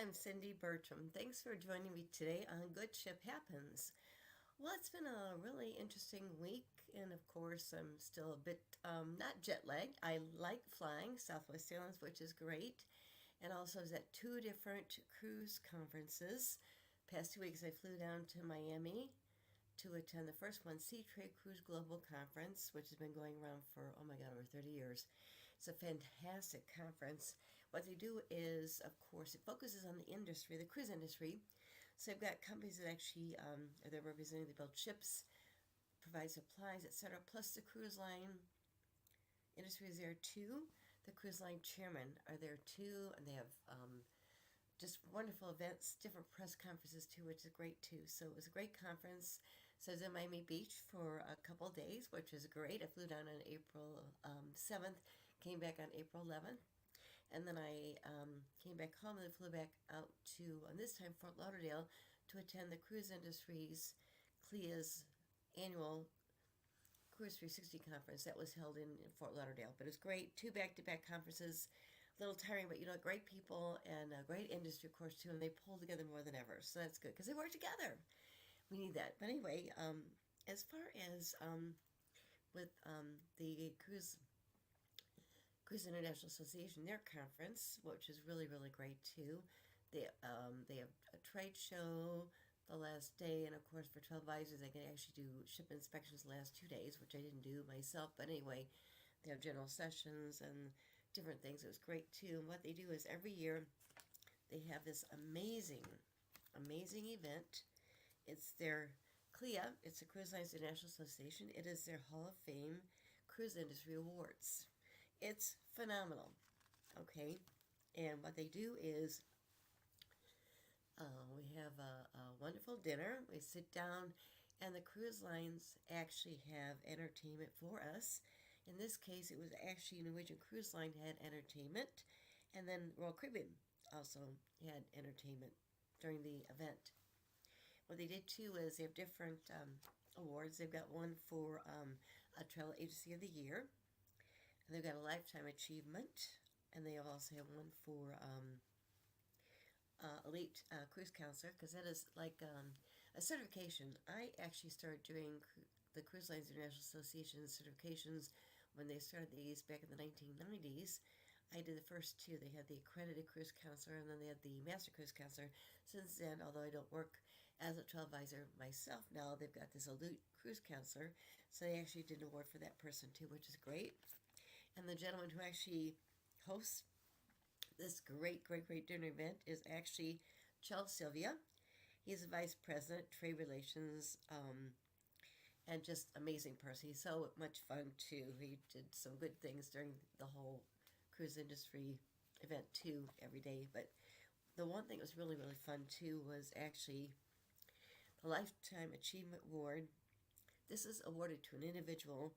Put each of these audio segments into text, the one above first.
I'm Cindy Bertram. Thanks for joining me today on Good Ship Happens. Well, it's been a really interesting week, and of course, I'm still a bit not jet lagged. I like flying Southwest Airlines, which is great, and also I was at two different cruise conferences. Past 2 weeks, I flew down to Miami to attend the first one, Sea Trade Cruise Global Conference, which has been going around for, oh my God, over 30 years. It's a fantastic conference. What they do is, of course, it focuses on the industry, the cruise industry. So they've got companies that actually are there representing, they build ships, provide supplies, etc. Plus the cruise line industry is there too. The cruise line chairmen are there too, and they have just wonderful events, different press conferences too, which is great too. So it was a great conference. So I was in Miami Beach for a couple of days, which was great. I flew down on April 7th, came back on April 11th. And then I came back home and then flew back out to, on this time, Fort Lauderdale to attend the Cruise Industries CLIA's annual Cruise 360 conference that was held in Fort Lauderdale. But it was great. Two back-to-back conferences. A little tiring, but great people and a great industry, of course, too. And they pull together more than ever. So that's good because they work together. We need that. But anyway, as far as with the Cruise International Association, their conference, which is really, really great too. They have a trade show the last day, and of course, for 12 advisors, they can actually do ship inspections the last 2 days, which I didn't do myself. But anyway, they have general sessions and different things. It was great too. And what they do is every year they have this amazing, amazing event. It's their CLIA, it's the Cruise Lines International Association. It is their Hall of Fame Cruise Industry Awards. It's phenomenal, okay? And what they do is we have a wonderful dinner. We sit down, and the cruise lines actually have entertainment for us. In this case, it was actually Norwegian Cruise Line had entertainment, and then Royal Caribbean also had entertainment during the event. What they did too is they have different awards. They've got one for a Travel Agency of the Year, and they've got a Lifetime Achievement, and they also have one for Elite Cruise Counselor, because that is like a certification. I actually started doing the Cruise Lines International Association certifications when they started these back in the 1990s. I did the first two. They had the Accredited Cruise Counselor, and then they had the Master Cruise Counselor. Since then, although I don't work as a travel advisor myself now, they've got this Elite Cruise Counselor, so they actually did an award for that person too, which is great. And the gentleman who actually hosts this great, great, great dinner event is actually Charles Sylvia. He's the Vice President, Trade Relations, and just amazing person. He's so much fun too. He did some good things during the whole cruise industry event too every day. But the one thing that was really, really fun too was actually the Lifetime Achievement Award. This is awarded to an individual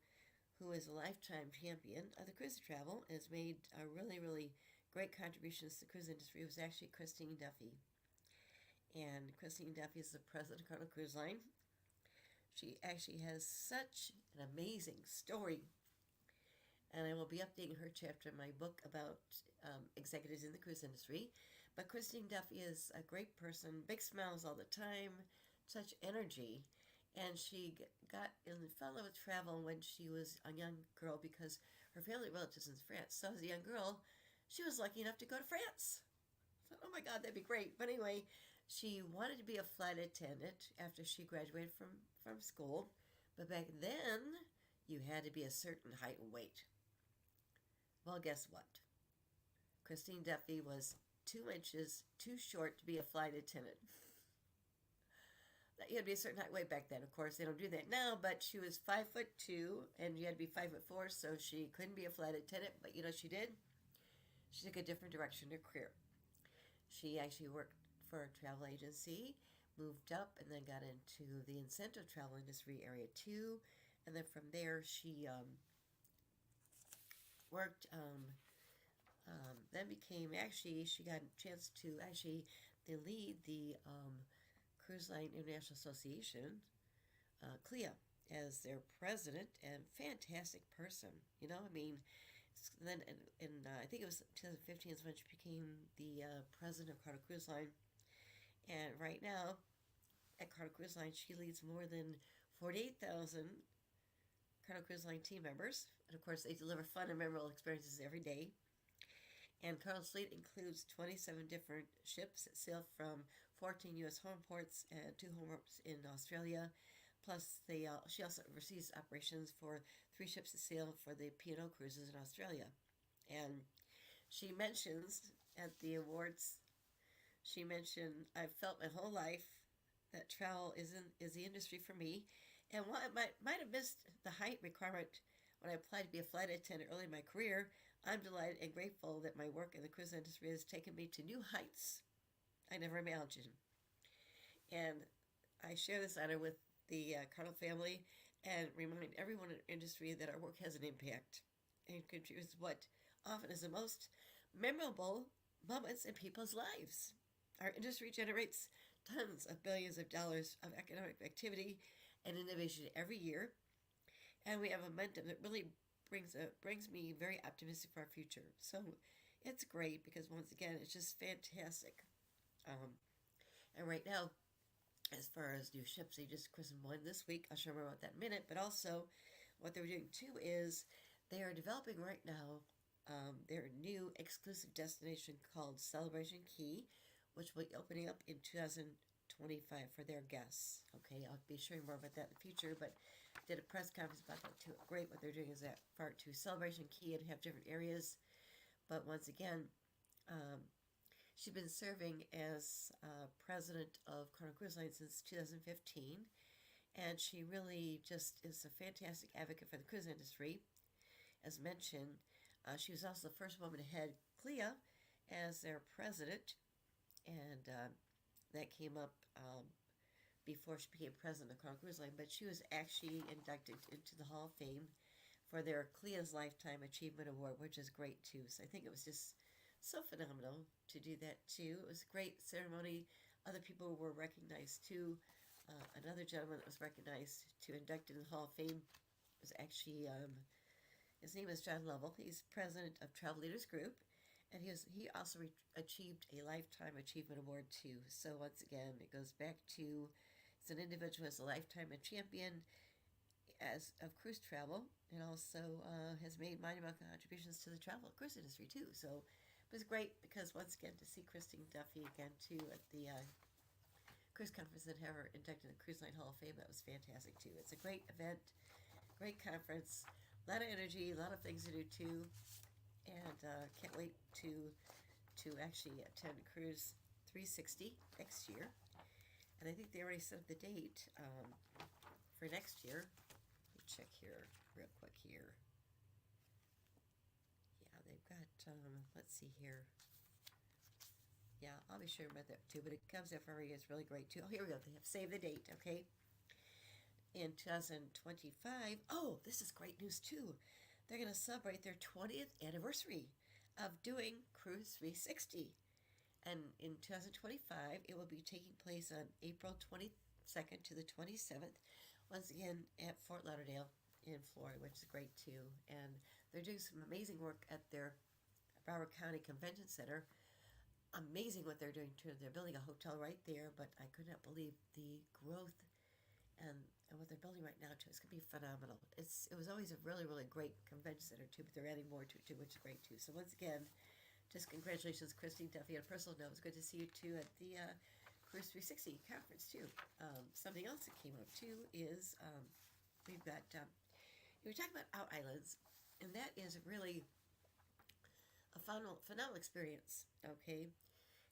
who is a lifetime champion of the cruise travel and has made a really, really great contributions to the cruise industry. It was actually Christine Duffy. And Christine Duffy is the president of Carnival Cruise Line. She actually has such an amazing story. And I will be updating her chapter in my book about executives in the cruise industry. But Christine Duffy is a great person, big smiles all the time, such energy. And she got fell in love with travel when she was a young girl because her family relatives in France. So as a young girl, she was lucky enough to go to France. I thought, oh my God, that'd be great. But anyway, she wanted to be a flight attendant after she graduated from school. But back then, you had to be a certain height and weight. Well, guess what? Christine Duffy was 2 inches too short to be a flight attendant. You had to be a certain height weight back then. Of course, they don't do that now, but she was 5'2", and you had to be 5'4", so she couldn't be a flight attendant. But you know what she did? She took a different direction in her career. She actually worked for a travel agency, moved up, and then got into the incentive travel industry area too. And then from there, she worked, then became, actually, she got a chance to actually lead the Cruise Line International Association, CLIA, as their president, and fantastic person. I mean, then I think it was 2015 is when she became the president of Carnival Cruise Line. And right now, at Carnival Cruise Line, she leads more than 48,000 Carnival Cruise Line team members. And of course, they deliver fun and memorable experiences every day. And Carnival's fleet includes 27 different ships that sail from 14 U.S. home ports and 2 home ports in Australia. Plus, she also oversees operations for 3 ships that sail for the P&O cruises in Australia. And she mentions at the awards, I've felt my whole life that travel is the industry for me. And while I might have missed the height requirement when I applied to be a flight attendant early in my career, I'm delighted and grateful that my work in the cruise industry has taken me to new heights I never imagined. And I share this honor with the Carnival family and remind everyone in the industry that our work has an impact and contributes what often is the most memorable moments in people's lives. Our industry generates tons of billions of dollars of economic activity and innovation every year, and we have a momentum that really brings me very optimistic for our future. So it's great because once again, it's just fantastic. And right now, as far as new ships, they just christened one this week. I'll share more about that in a minute. But also, what they're doing too is they are developing right now their new exclusive destination called Celebration Key, which will be opening up in 2025 for their guests. Okay, I'll be sharing more about that in the future, but did a press conference about that too. Great, what they're doing is that part to Celebration Key and have different areas. But once again, she's been serving as president of Carnival Cruise Line since 2015, and she really just is a fantastic advocate for the cruise industry. As mentioned, she was also the first woman to head CLIA as their president, and that came up before she became president of Carnival Cruise Line, but she was actually inducted into the Hall of Fame for their CLIA's Lifetime Achievement Award, which is great too. So I think it was just so phenomenal to do that too. It was a great ceremony. Other people were recognized too. Another gentleman that was recognized to induct in the Hall of Fame was actually, his name is John Lovell. He's president of Travel Leaders Group, and he also achieved a Lifetime Achievement Award too. So once again, it goes back to it's an individual as a lifetime champion of cruise travel, and also has made monumental contributions to the travel cruise industry too. So it was great because once again to see Christine Duffy again too at the cruise conference and have her inducted in the Cruise Line Hall of Fame. That was fantastic too. It's a great event, great conference, a lot of energy, a lot of things to do too, and can't wait to actually attend Cruise 360 next year. And I think they already set up the date for next year. Let me check here real quick here. Yeah, they've got, let's see here. Yeah, I'll be sure about that too, but it comes out for every year. It's really great too. Oh, here we go. They have saved the date, okay? In 2025. Oh, this is great news too. They're going to celebrate their 20th anniversary of doing Cruise 360. And in 2025, it will be taking place on April 22nd to the 27th, once again at Fort Lauderdale in Florida, which is great too. And they're doing some amazing work at their Broward County Convention Center. Amazing what they're doing too. They're building a hotel right there, but I could not believe the growth and what they're building right now too. It's going to be phenomenal. It was always a really, really great convention center too, but they're adding more to it too, which is great too. So once again, just congratulations, Christine Duffy. On a personal note, it was good to see you too at the Cruise 360 conference too. Something else that came up too is we've got we were talking about Out Islands, and that is really a phenomenal experience. Okay,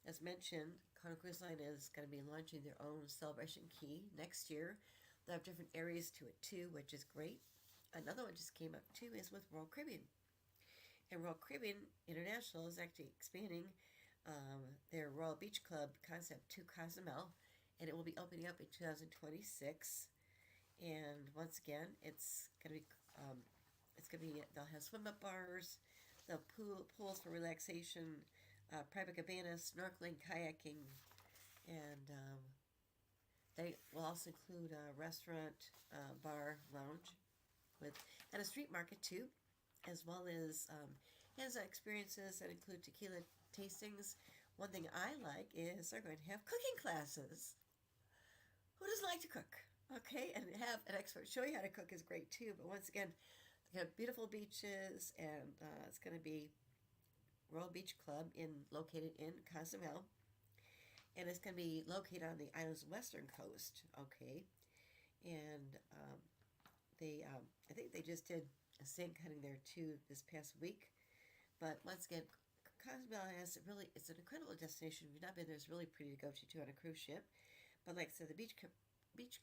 as mentioned, Carnival Cruise Line is going to be launching their own Celebration Key next year. They'll have different areas to it too, which is great. Another one just came up too is with Royal Caribbean. And Royal Caribbean International is actually expanding their Royal Beach Club concept to Cozumel, and it will be opening up in 2026. And once again, it's gonna be they'll have swim-up bars, they'll pools for relaxation, private cabanas, snorkeling, kayaking, and they will also include a restaurant, bar, lounge, and a street market too. as well as hands-on experiences that include tequila tastings. One thing I like is they're going to have cooking classes. Who doesn't like to cook? Okay, and have an expert show you how to cook is great too. But once again, they have beautiful beaches, and it's going to be Royal Beach Club located in Cozumel, and it's going to be located on the island's western coast. Okay, and I think they just did a sand cutting there too this past week. But once again, Cozumel it's an incredible destination. If you've not been there, it's really pretty to go to too on a cruise ship. But like I said, the beach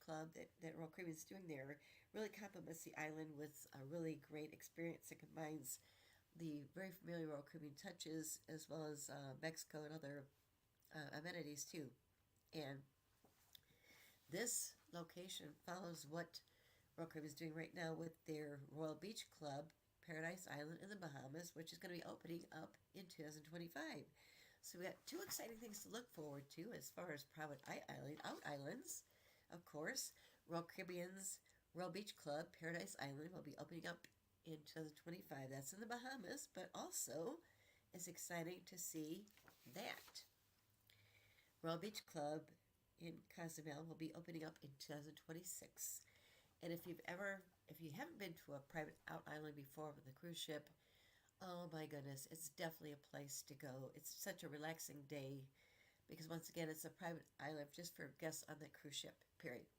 club that Royal Caribbean is doing there really complements the island with a really great experience that combines the very familiar Royal Caribbean touches as well as Mexico and other amenities too. And this location follows what Royal Caribbean is doing right now with their Royal Beach Club, Paradise Island in the Bahamas, which is going to be opening up in 2025. So we got two exciting things to look forward to as far as private out islands. Of course, Royal Caribbean's Royal Beach Club, Paradise Island, will be opening up in 2025. That's in the Bahamas, but also it's exciting to see that Royal Beach Club in Cozumel will be opening up in 2026. And if you haven't been to a private out island before with a cruise ship, oh my goodness, it's definitely a place to go. It's such a relaxing day because once again, it's a private island just for guests on the cruise ship, period.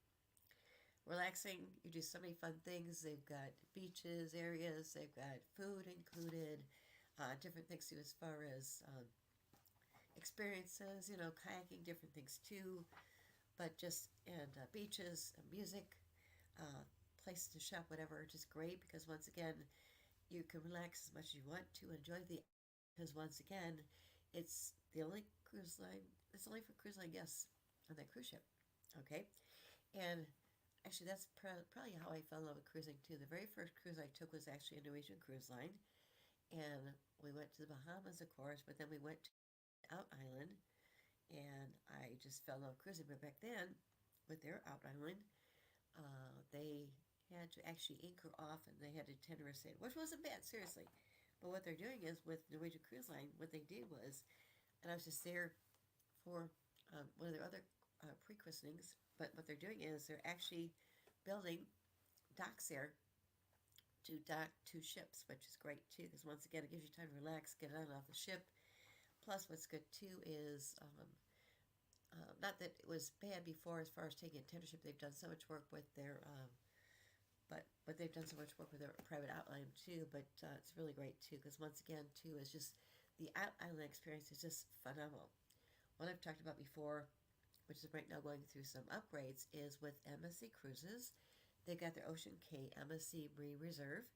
Relaxing, you do so many fun things. They've got beaches, areas, they've got food included, different things too as far as experiences, kayaking, different things too. But and beaches, music, places to shop, whatever, just great because once again, you can relax as much as you want to enjoy because once again, it's the only cruise line. It's only for cruise line guests on that cruise ship. Okay, and actually, that's probably how I fell in love with cruising too. The very first cruise I took was actually a Norwegian cruise line, and we went to the Bahamas, of course, but then we went to Out Island, and I just fell in love with cruising. But back then, with their Out Island, they had to actually anchor off, and they had to tender a sail, which wasn't bad, seriously. But what they're doing is with Norwegian Cruise Line, what they did was, and I was just there for one of their other pre-christenings, but what they're doing is they're actually building docks there to dock two ships, which is great too, because once again, it gives you time to relax, get on and off the ship. Plus, what's good too is, not that it was bad before as far as taking a tender ship, they've done so much work with their, but they've done so much work with their private outline too, but it's really great too, because once again too, is just, the out island experience is just phenomenal. What I've talked about before, which is right now going through some upgrades, is with MSC Cruises. They got their Ocean Cay MSC Marine Reserve,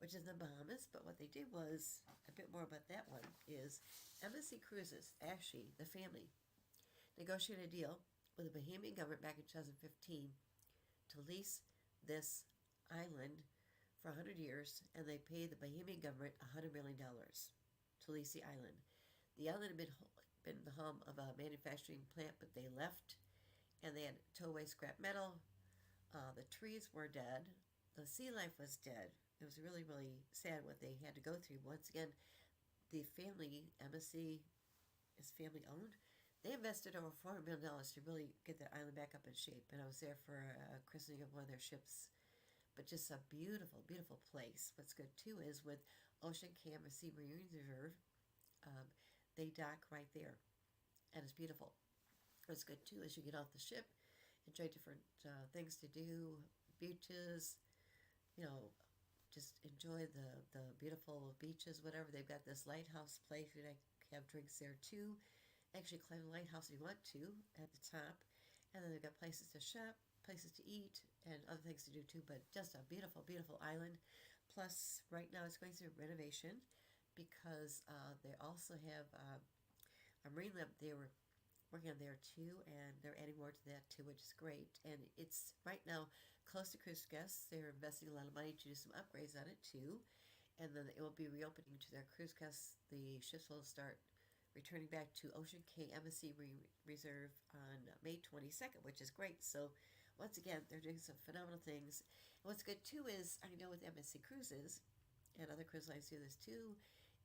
which is in the Bahamas. But what they did was, a bit more about that one, is MSC Cruises, actually, the family, negotiated a deal with the Bahamian government back in 2015 to lease this island for 100 years, and they paid the Bahamian government $100 million to lease the island. The island had been the home of a manufacturing plant, but they left, and they had to tow away scrap metal. The trees were dead. The sea life was dead. It was really, really sad what they had to go through. Once again, the family, MSC, is family owned. They invested over $400 million to really get the island back up in shape. And I was there for a christening of one of their ships. But just a beautiful, beautiful place. What's good too is with Ocean Cay MSC Marine Reserve, they dock right there. And it's beautiful. What's good too is you get off the ship, enjoy different things to do, beaches, just enjoy the beautiful beaches, whatever. They've got this lighthouse place. You can have drinks there too. Actually climb the lighthouse if you want to at the top. And then they've got places to shop, places to eat, and other things to do too. But just a beautiful, beautiful island. Plus, right now it's going through renovation because they also have a marine lab they were working on there too, and they're adding more to that too, which is great. And it's right now close to cruise guests. They're investing a lot of money to do some upgrades on it too, and then it will be reopening to their cruise guests. The ships will start returning back to Ocean Cay MSC Reserve on May 22nd, which is great. So once again, they're doing some phenomenal things. And what's good too is, I know with MSC Cruises, and other cruise lines do this too,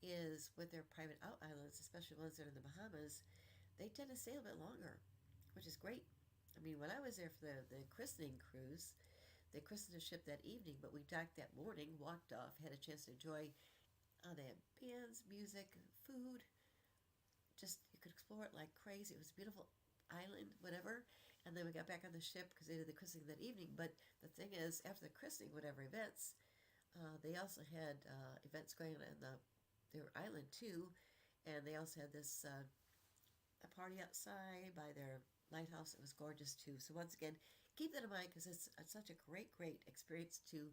is with their private out islands, especially ones that are in the Bahamas, they tend to stay a bit longer, which is great. I mean, when I was there for the christening cruise, they christened the ship that evening, but we docked that morning, walked off, had a chance to enjoy. They had bands, music, food. Just you could explore it like crazy. It was a beautiful island, whatever. And then we got back on the ship because they did the christening that evening. But the thing is, after the christening, whatever events, they also had events going on their island too, and they also had this a party outside by their lighthouse. It was gorgeous too. So once again, keep that in mind because it's such a great experience to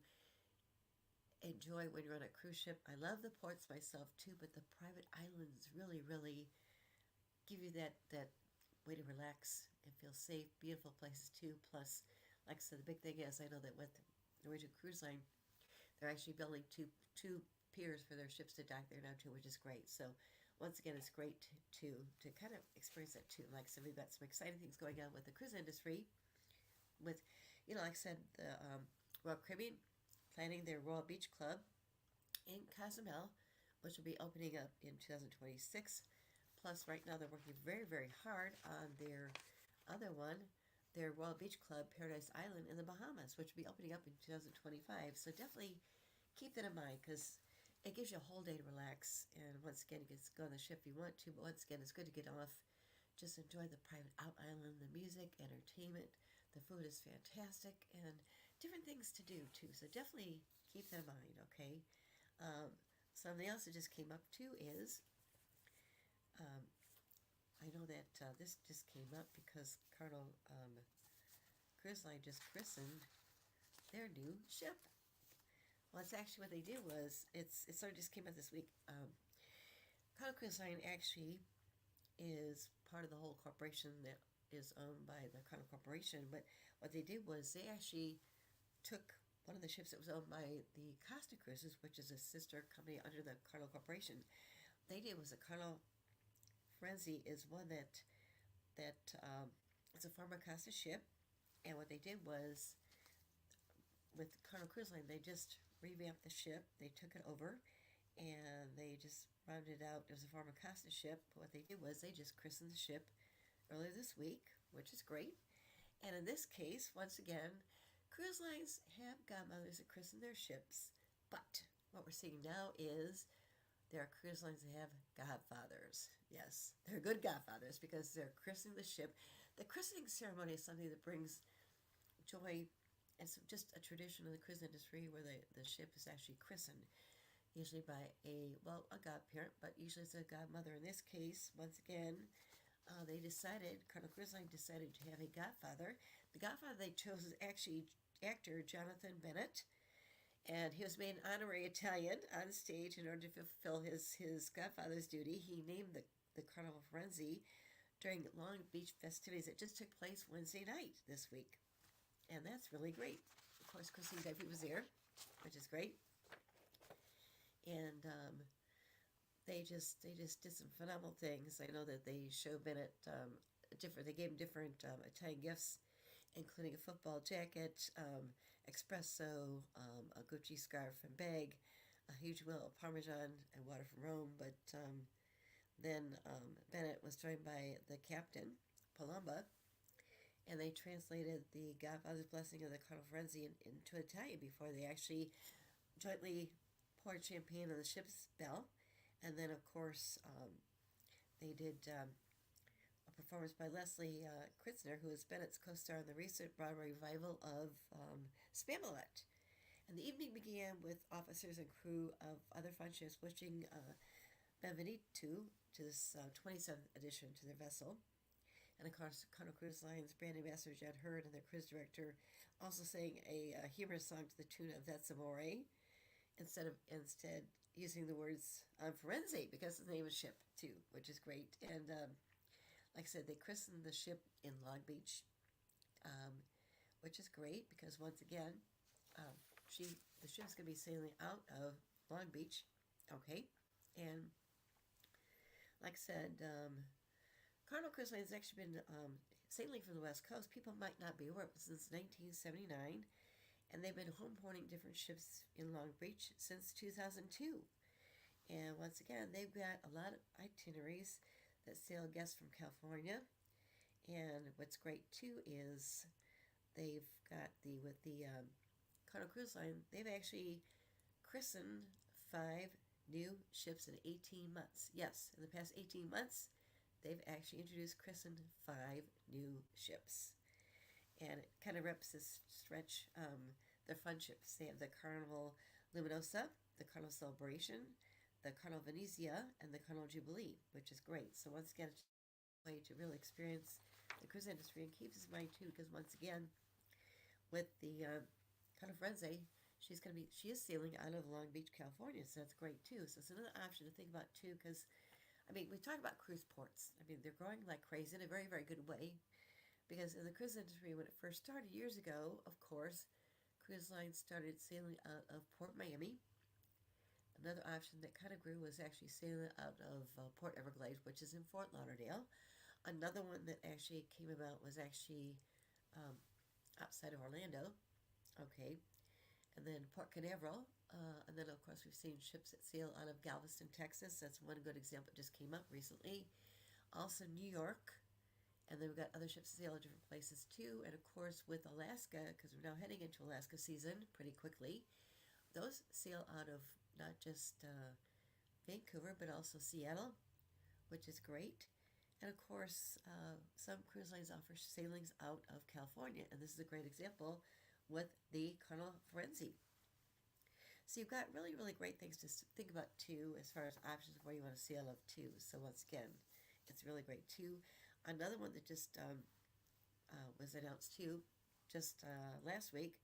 enjoy when you're on a cruise ship. I love the ports myself too, but the private islands really give you that way to relax and feel safe. Beautiful places too. Plus, like I said, the big thing is I know that with Norwegian Cruise Line, they're actually building two piers for their ships to dock there now too, which is great. So once again, it's great to kind of experience that too. Like I said, we've got some exciting things going on with the cruise industry. With, like I said, the Royal Caribbean planning their Royal Beach Club in Cozumel, which will be opening up in 2026. Plus, right now they're working very hard on their other one, their Royal Beach Club Paradise Island in the Bahamas, which will be opening up in 2025. So definitely keep that in mind because it gives you a whole day to relax. And once again, you can go on the ship if you want to, but once again, it's good to get off. Just enjoy the private out island, the music, entertainment. The food is fantastic, and different things to do too. So definitely keep that in mind, okay? Something else that just came up too is I know that this just came up because Carnival Cruise Line just christened their new ship. Well, it's actually what they did was it sort of just came out this week. Carnival Cruise Line actually is part of the whole corporation that is owned by the Carnival Corporation, but what they did was they actually took one of the ships that was owned by the Costa Cruises, which is a sister company under the Carnival Corporation. They did was a Carnival Firenze is one that it's a former Costa ship, and what they did was with Carnival Cruise Line, they just revamped the ship, they took it over, and they just rounded out. It was a former Costa ship. What they did was they just christened the ship earlier this week, which is great. And in this case, once again, cruise lines have godmothers that christen their ships, but what we're seeing now is there are cruise lines that have godfathers. Yes, they're good godfathers because they're christening the ship. The christening ceremony is something that brings joy. It's just a tradition in the cruise industry where the ship is actually christened, usually by a godparent, but usually it's a godmother. In this case, once again, Carnival Cruise Line decided to have a godfather. The godfather they chose is actually actor Jonathan Bennett, and he was made an honorary Italian on stage in order to fulfill his godfather's duty. He named the Carnival Firenze during Long Beach festivities that just took place Wednesday night this week, and that's really great. Of course, Christine Duffy was there, which is great, and they just did some phenomenal things. I know that they showed Bennett they gave him different Italian gifts, including a football jacket, espresso, a Gucci scarf and bag, a huge wheel of Parmesan and water from Rome. But then Bennett was joined by the captain, Palomba, and they translated the Godfather's Blessing of the Carnival Firenze into Italian before they actually jointly poured champagne on the ship's bell. And then, of course, they did a performance by Leslie Kritzner, who is Bennett's co-star in the recent Broadway revival of Spamalot. And the evening began with officers and crew of other fun ships wishing Benvenuto to this 27th edition to their vessel. And of course, Carnival Cruise Line's brand ambassador Jed Hurd and their cruise director also sang a humorous song to the tune of That's Amore, instead using the words Firenze because of the name of the ship too, which is great. And like I said, they christened the ship in Long Beach, which is great because once again, the ship's going to be sailing out of Long Beach, okay? And like I said, Carnival Cruise Line has actually been sailing from the West Coast. People might not be aware, but since 1979, and they've been home porting different ships in Long Beach since 2002. And once again, they've got a lot of itineraries that sail guests from California. And what's great too is they've got with the Carnival Cruise Line, they've actually christened 5 new ships in 18 months. Yes, in the past 18 months, they've actually introduced, christened 5 new ships. And it kind of reps this stretch. They're fun ships. They have the Carnival Luminosa, the Carnival Celebration, the Carnival Venezia, and the Carnival Jubilee, which is great. So once again, it's a way to really experience the cruise industry, and keeps in mind too, because once again, with the Carnival Firenze, she is sailing out of Long Beach, California, so that's great too. So it's another option to think about too, because I mean, we talk about cruise ports. I mean, they're growing like crazy in a very, very good way. Because in the cruise industry, when it first started years ago, of course, cruise lines started sailing out of Port Miami. Another option that kind of grew was actually sailing out of Port Everglades, which is in Fort Lauderdale. Another one that actually came about was actually um, outside of Orlando. Okay. And then Port Canaveral. And then, of course, we've seen ships that sail out of Galveston, Texas. That's one good example that just came up recently. Also, New York. And then we've got other ships that sail at different places too. And of course, with Alaska, because we're now heading into Alaska season pretty quickly, those sail out of not just Vancouver, but also Seattle, which is great. And of course, some cruise lines offer sailings out of California. And this is a great example with the Carnival Firenze. So you've got really, really great things to think about too, as far as options of where you want to sail of too. So once again, it's really great too. Another one that just was announced too, just last week,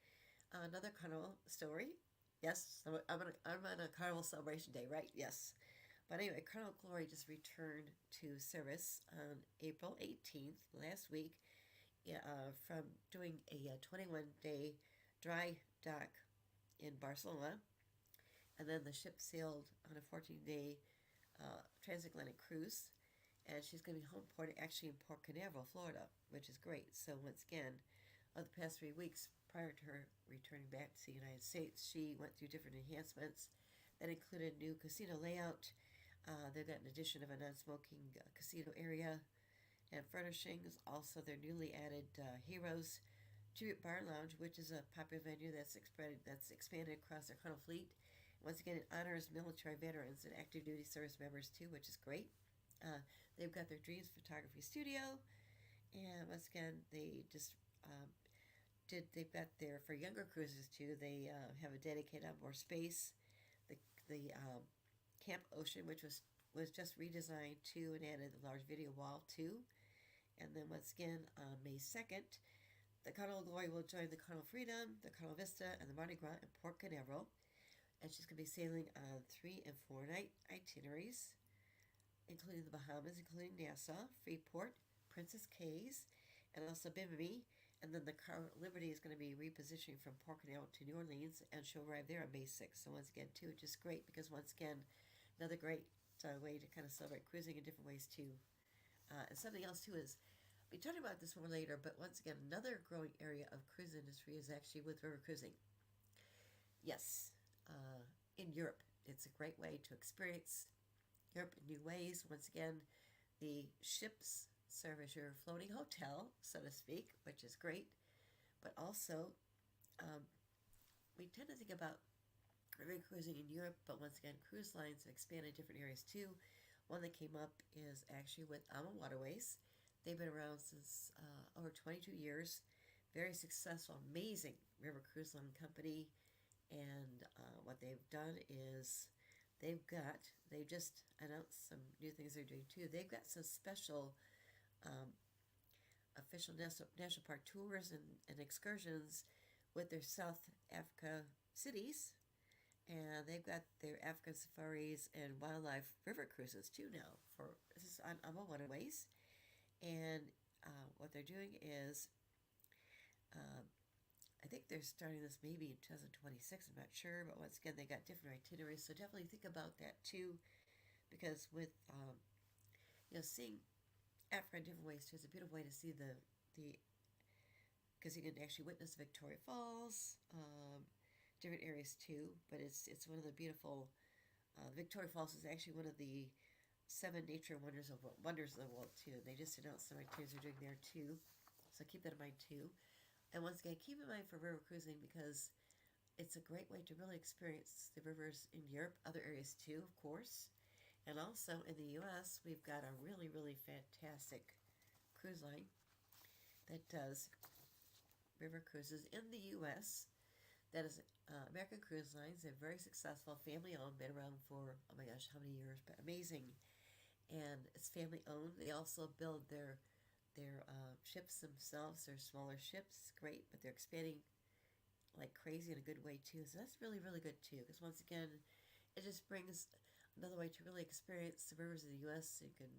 another Carnival story. Yes, I'm on a Carnival Celebration Day, right? Yes. But anyway, Carnival Glory just returned to service on April 18th, last week, from doing a 21-day dry dock in Barcelona. And then the ship sailed on a 14-day transatlantic cruise. And she's going to be home ported actually in Port Canaveral, Florida, which is great. So once again, over the past 3 weeks prior to her returning back to the United States, she went through different enhancements that included new casino layout. They've got an addition of a non-smoking casino area and furnishings. Also, their newly added Heroes Tribute Bar Lounge, which is a popular venue that's expanded across their Carnival fleet. Once again, it honors military veterans and active duty service members too, which is great. They've got their Dreams Photography Studio, and once again, they just they've got their, for younger cruisers too, they have a dedicated onboard space. The Camp Ocean, which was just redesigned too, and added a large video wall too. And then once again, on May 2nd, the Carnival Glory will join the Carnival Freedom, the Carnival Vista, and the Mardi Gras in Port Canaveral. And she's going to be sailing on 3 and 4 night itineraries, including the Bahamas, including Nassau, Freeport, Princess Cays, and also Bimini. And then the Carnival Liberty is going to be repositioning from Port Canaveral to New Orleans, and she'll arrive there on May 6th. So once again, too, just great, because once again, another great way to kind of celebrate cruising in different ways too. And something else too is, we talked about this more later, but once again, another growing area of cruise industry is actually with river cruising. Yes, in Europe, it's a great way to experience Europe in new ways. Once again, the ships serve as your floating hotel, so to speak, which is great. But also, we tend to think about river cruising in Europe, but once again, cruise lines have expanded different areas too. One that came up is actually with AMA Waterways. They've been around since over 22 years. Very successful, amazing river cruise line company. And what they've done is they just announced some new things they're doing too. They've got some special official national park tours and excursions with their South Africa cities. And they've got their African safaris and wildlife river cruises too now. This is on AMA Waterways. And what they're doing is, I think they're starting this maybe in 2026, I'm not sure, but once again, they got different itineraries, so definitely think about that too, because with, seeing Africa in different ways too, it's a beautiful way to see the because you can actually witness Victoria Falls, different areas too. But it's one of the beautiful. Victoria Falls is actually one of the seven nature wonders of the world too. They just announced some activities they're doing there too, so keep that in mind too. And once again, keep in mind for river cruising because it's a great way to really experience the rivers in Europe, other areas too, of course. And also in the US, we've got a really, really fantastic cruise line that does river cruises in the US. That is American Cruise Lines. They're very successful, family owned, been around for, oh my gosh, how many years, but amazing. And it's family owned. They also build their ships themselves. They're smaller ships, great, but they're expanding like crazy in a good way too. So that's really, really good too. Because once again, it just brings another way to really experience the rivers of the U.S. So you can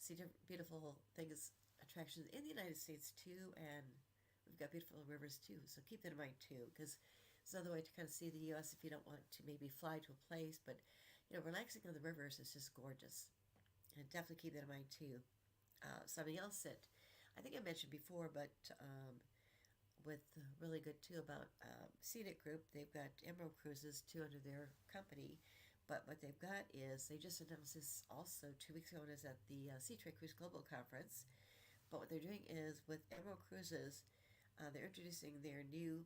see different beautiful things, attractions in the United States too, and we've got beautiful rivers too. So keep that in mind too, because it's another way to kind of see the U.S. if you don't want to maybe fly to a place, but relaxing on the rivers is just gorgeous, and definitely keep that in mind too. Something else that I think I mentioned before, but with really good too about Scenic Group, they've got Emerald Cruises too under their company. But what they've got is they just announced this also 2 weeks ago. It was at the Seatrade Cruise Global Conference. But what they're doing is with Emerald Cruises, they're introducing their new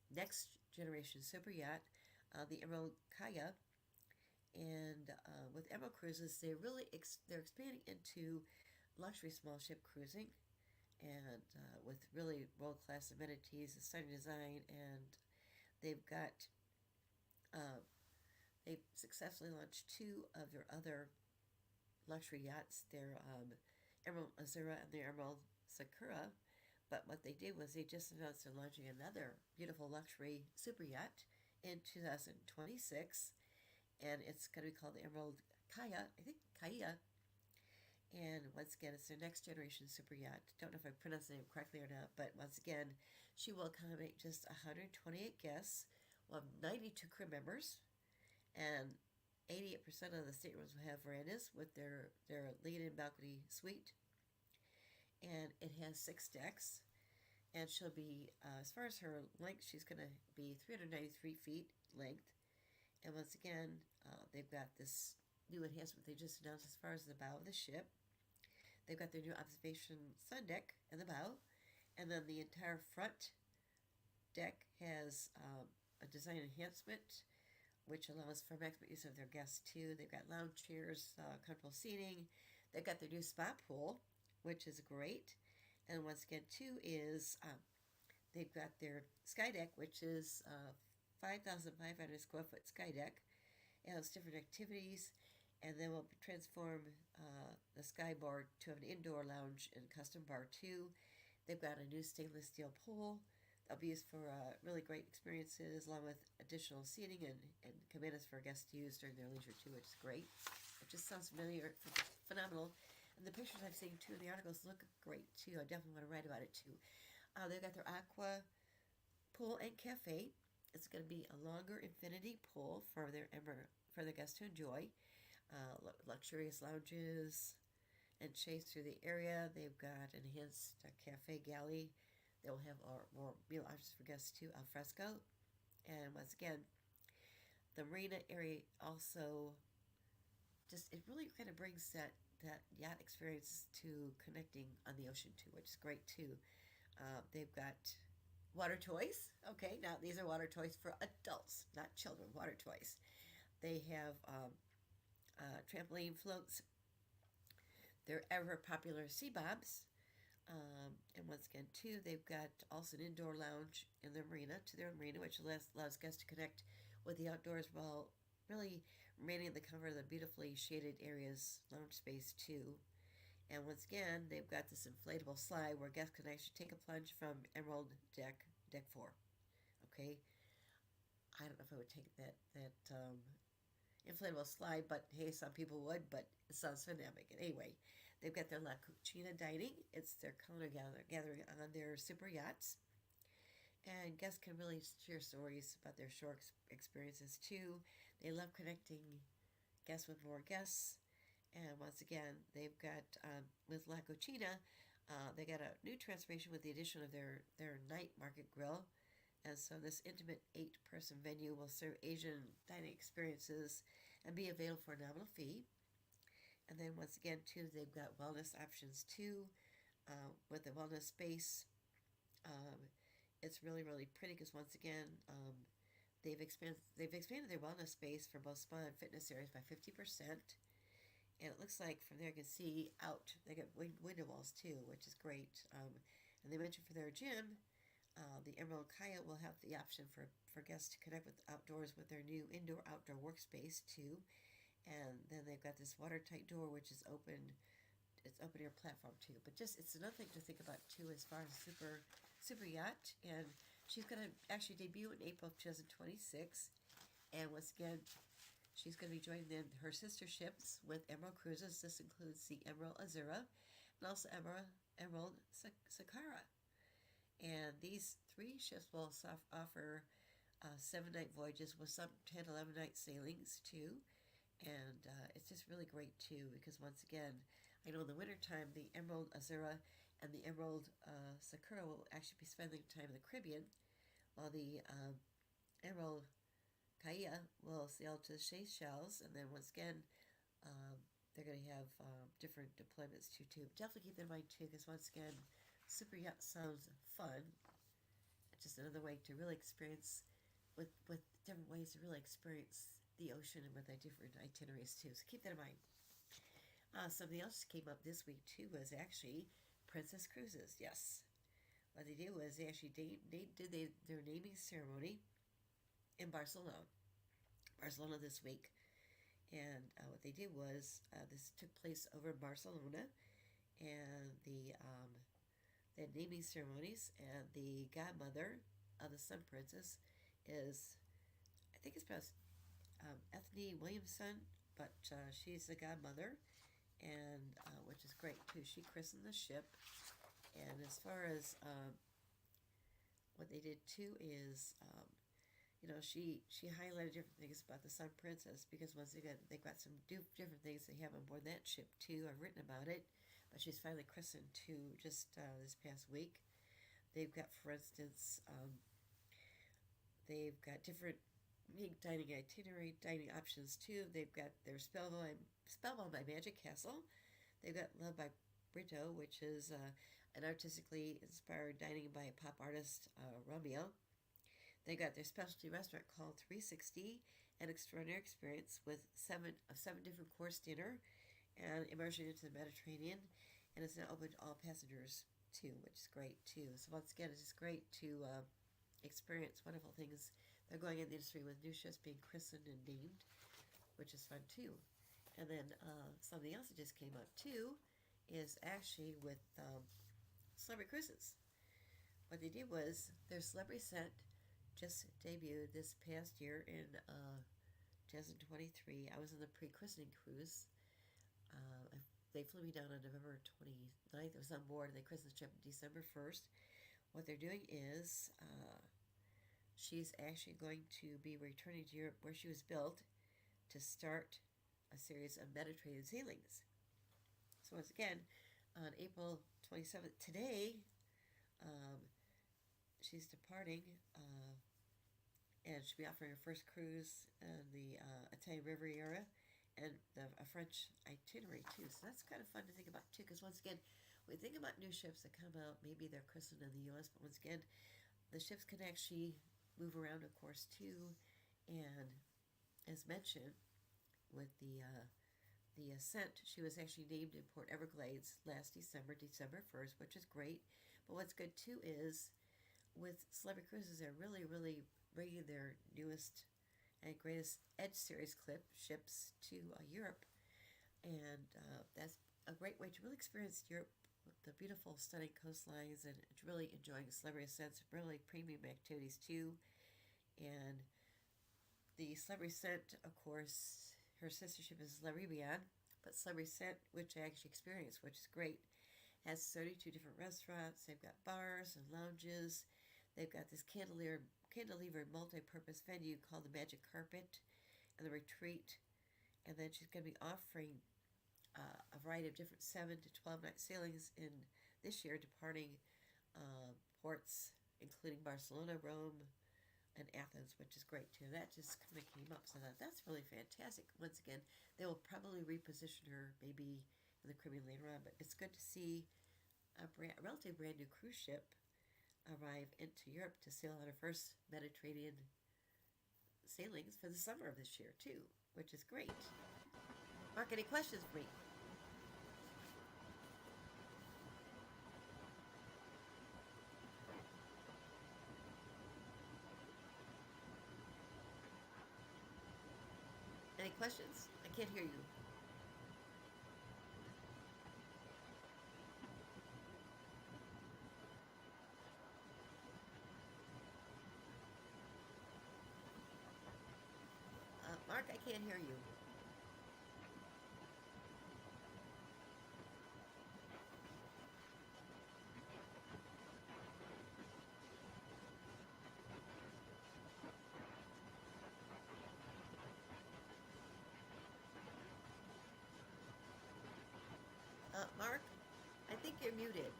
next generation super yacht, the Emerald Kaya. And with Emerald Cruises, they're expanding into luxury small ship cruising, and with really world class amenities, stunning design, and they've got uh, they've successfully launched two of their other luxury yachts, their Emerald Azura and their Emerald Sakura. But what they did was they just announced they're launching another beautiful luxury super yacht in 2026, and it's going to be called the Emerald Kaya, I think Kaya. And once again, it's their next generation super yacht. Don't know if I pronounced the name correctly or not, but once again, she will accommodate just 128 guests, will have 92 crew members, and 88% of the staterooms will have verandas with their lead-in balcony suite. And it has 6 decks. And she'll be, as far as her length, she's going to be 393 feet length. And once again, they've got this new enhancement they just announced as far as the bow of the ship. They've got their new observation sun deck in the bow. And then the entire front deck has a design enhancement which allows for maximum use of their guests too. They've got lounge chairs, comfortable seating. They've got their new spa pool, which is great. And once again, too, is they've got their sky deck, which is 5,500 square foot sky deck. It has different activities, and then we'll transform the sky bar to an indoor lounge and custom bar too. They've got a new stainless steel pool. They'll be used for really great experiences, along with additional seating and cabanas for guests to use during their leisure too, which is great. It just sounds phenomenal. And the pictures I've seen too, the articles look great too. I definitely want to write about it too. They've got their aqua pool and cafe. It's going to be a longer infinity pool for their guests to enjoy. Luxurious lounges and shades through the area. They've got enhanced cafe galley. They will have more meal options for guests too, al fresco. And once again, the marina area also it really kind of brings that yacht experience to connecting on the ocean too, which is great too. They've got water toys. Okay, now these are water toys for adults, not children. Water toys. They have trampoline floats. Their ever popular sea bobs. And once again, too, they've got also an indoor lounge in their marina, which allows guests to connect with the outdoors while really remaining in the comfort of the beautifully shaded areas lounge space too. And once again, they've got this inflatable slide where guests can actually take a plunge from Emerald Deck 4. Okay, I don't know if I would take that inflatable slide, but hey, some people would, but it sounds dynamic. And anyway, they've got their La Cucina dining. It's their culinary gathering on their super yachts. And guests can really share stories about their shore experiences too. They love connecting guests with more guests. And once again, they've got, with La Cucina, They got a new transformation with the addition of their night market grill. And so this intimate 8-person venue will serve Asian dining experiences and be available for a nominal fee. And then once again, too, they've got wellness options too, with the wellness space. Um, it's really, really pretty because once again, they've expanded their wellness space for both spa and fitness areas by 50%. And it looks like from there you can see out. They got window walls too, which is great. And they mentioned for their gym, the Emerald Kaya will have the option for guests to connect with outdoors with their new indoor-outdoor workspace too. And then they've got this watertight door, which is open. It's open air platform too. But just it's another thing to think about too as far as super yacht. And she's going to actually debut in April of 2026. And once again, she's going to be joining her sister ships with Emerald Cruises. This includes the Emerald Azura and also Emerald Sakara. And these 3 ships will offer 7-night voyages with some 10, 11-night sailings too. And it's just really great too because once again, I know in the wintertime, the Emerald Azura and the Emerald Sakura will actually be spending time in the Caribbean, while the Emerald Kaya will sail to the Seychelles, and then once again, they're going to have different deployments too. Definitely keep that in mind too, because once again, super yacht sounds fun. It's just another way to really experience, with different ways to really experience the ocean and with the different itineraries too. So keep that in mind. Something else that came up this week too was actually Princess Cruises. Yes, what they did was they actually did their naming ceremony in Barcelona this week. And what they did was this took place over in Barcelona, and they had naming ceremonies, and the godmother of the Sun Princess is, I think it's pronounced Ethne Williamson, but she's the godmother, and which is great too. She christened the ship, and as far as what they did too is, she highlighted different things about the Sun Princess because once again they've got some different things they have on board that ship too. I've written about it, but she's finally christened too just this past week. They've got, for instance, they've got different dining options too. They've got their Spellbound by Magic Castle. They've got Love by Brito, which is an artistically inspired dining by pop artist Romeo. They got their specialty restaurant called 360, an extraordinary experience with a seven different course dinner and immersion into the Mediterranean. And it's now open to all passengers too, which is great too. So once again, it's just great to experience wonderful things that are going in the industry with new ships being christened and named, which is fun too. And then something else that just came up too is actually with Celebrity Cruises. What they did was their Celebrity Scent just debuted this past year in 2023. I was on the pre-christening cruise. They flew me down on November 29th. I was on board, and they christened the ship December 1st. What they're doing is she's actually going to be returning to Europe, where she was built, to start a series of Mediterranean sailings. So once again, on April 27th, today, she's departing, and she'll be offering her first cruise in the Italian Riviera and a French itinerary too. So that's kind of fun to think about too, because once again, we think about new ships that come out, maybe they're christened in the U.S., but once again, the ships can actually move around, of course, too. And as mentioned, with the Ascent, she was actually named in Port Everglades last December 1st, which is great. But what's good too is with Celebrity Cruises, they're really, really bringing their newest and greatest Edge series ships to Europe, and that's a great way to really experience Europe with the beautiful, stunning coastlines, and really enjoying Celebrity Ascent's really premium activities too. And the Celebrity Ascent, of course, her sister ship is La Rivian, but Celebrity Ascent, which I actually experienced, which is great, has 32 different restaurants. They've got bars and lounges. They've got this cantilever multi-purpose venue called the Magic Carpet and the Retreat. And then she's going to be offering a variety of different 7 to 12 night sailings in this year departing ports including Barcelona, Rome, and Athens, which is great too. That just kind of came up, so that's really fantastic. Once again, they will probably reposition her maybe in the Caribbean later on, but it's good to see a relatively brand new cruise ship arrive into Europe to sail on her first Mediterranean sailings for the summer of this year too, which is great. Mark, any questions for me? Any questions? I can't hear you. Mark, I can't hear you. Mark, I think you're muted.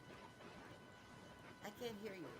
I can't hear you.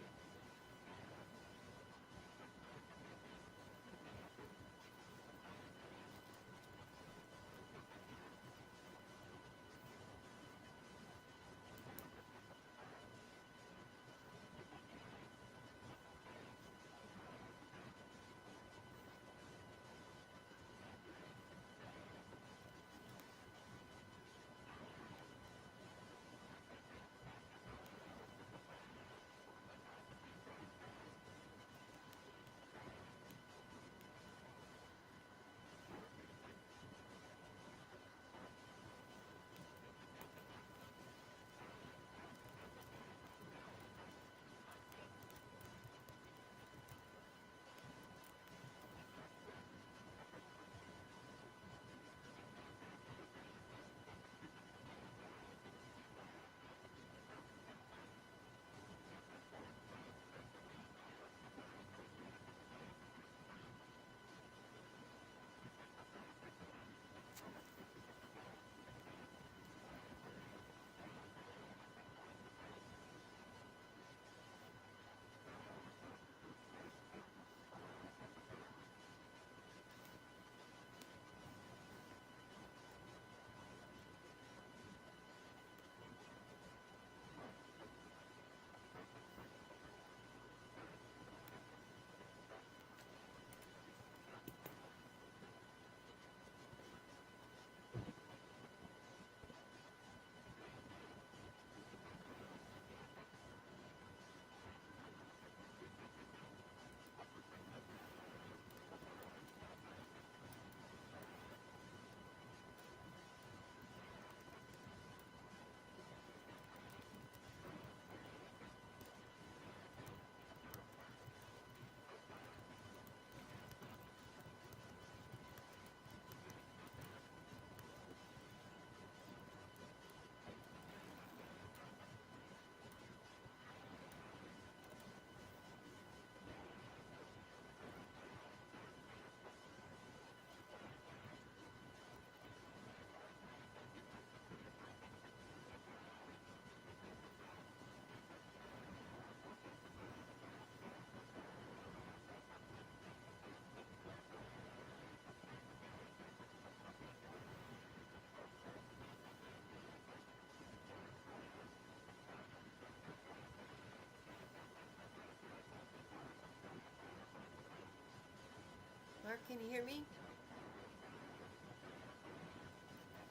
Mark, can you hear me?